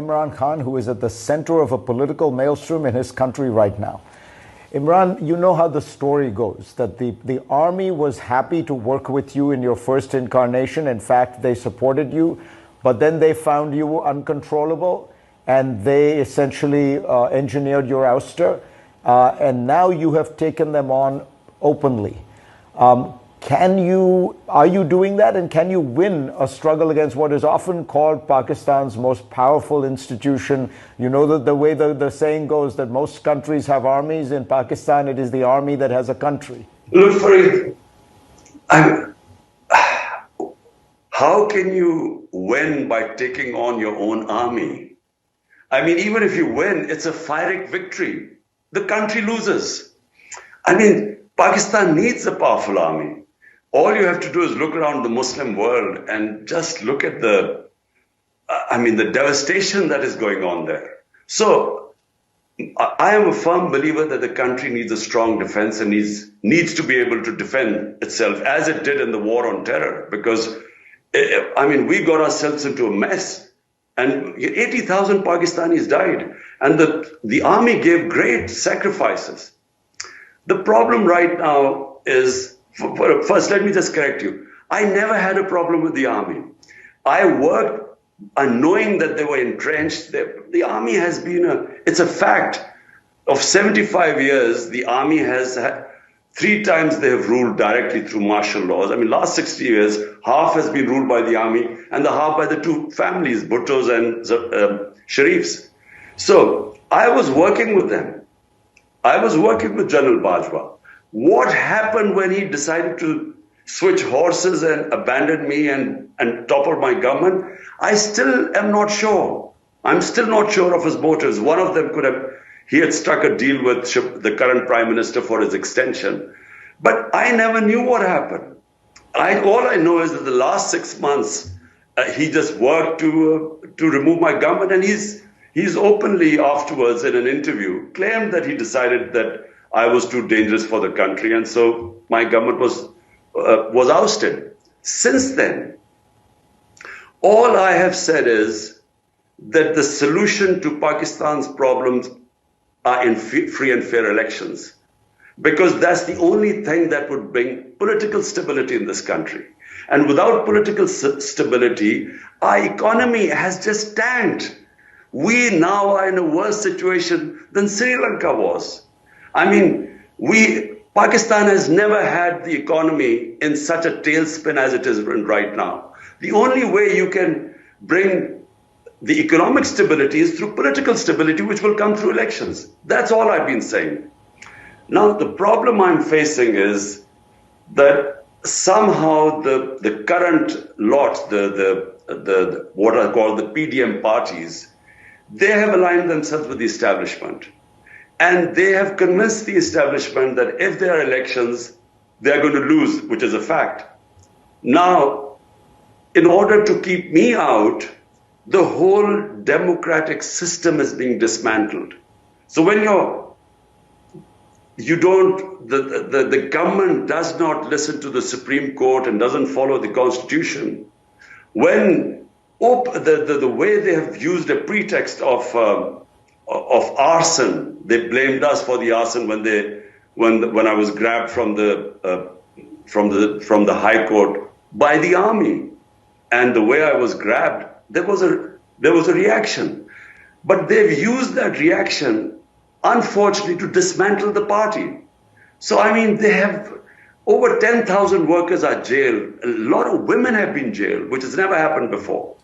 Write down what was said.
Imran Khan, who is at the center of a political maelstrom in his country right now. Imran, you know how the story goes, that the army was happy to work with you in your first incarnation. In fact, they supported you, but then they found you uncontrollable and they essentially engineered your ouster. And now you have taken them on openly. Are you doing that, and can you win a struggle against what is often called Pakistan's most powerful institution? You know that the way the saying goes that most countries have armies. In Pakistan, it is the army that has a country. Look, Farid, how can you win by taking on your own army? I mean, even if you win, it's a Pyrrhic victory. The country loses. I mean, Pakistan needs a powerful army. All you have to do is look around the Muslim world and just look at the devastation that is going on there. So I am a firm believer that the country needs a strong defense and needs to be able to defend itself as it did in the war on terror. Because, we got ourselves into a mess and 80,000 Pakistanis died and the army gave great sacrifices. The problem right now is, first, let me just correct you. I never had a problem with the army. I worked knowing that they were entrenched. The army has been it's a fact. Of 75 years, the army has had 3 times they have ruled directly through martial laws. I mean, last 60 years, half has been ruled by the army and the half by the 2 families, Bhuttos and Sharifs. So I was working with them. I was working with General Bajwa. What happened when he decided to switch horses and abandon me and topple my government? I still am not sure. I'm still not sure of his motives. One of them he had struck a deal with the current prime minister for his extension. But I never knew what happened. All I know is that the last 6 months, he just worked to remove my government. And he's openly afterwards in an interview claimed that he decided that I was too dangerous for the country, and so my government was ousted. Since then, all I have said is that the solution to Pakistan's problems are in free and fair elections, because that's the only thing that would bring political stability in this country. And without political stability, our economy has just tanked. We now are in a worse situation than Sri Lanka was. I mean, Pakistan has never had the economy in such a tailspin as it is in right now. The only way you can bring the economic stability is through political stability, which will come through elections. That's all I've been saying. Now, the problem I'm facing is that somehow the current lot, the what I call the PDM parties, they have aligned themselves with the establishment. And they have convinced the establishment that if there are elections, they're going to lose, which is a fact. Now, in order to keep me out, the whole democratic system is being dismantled. So when the government does not listen to the Supreme Court and doesn't follow the Constitution, when the way they have used a pretext of arson, they blamed us for the arson when I was grabbed from the High Court by the army, and the way I was grabbed, there was a reaction, but they've used that reaction, unfortunately, to dismantle the party. So I mean, they have over 10,000 workers are jailed. A lot of women have been jailed, which has never happened before.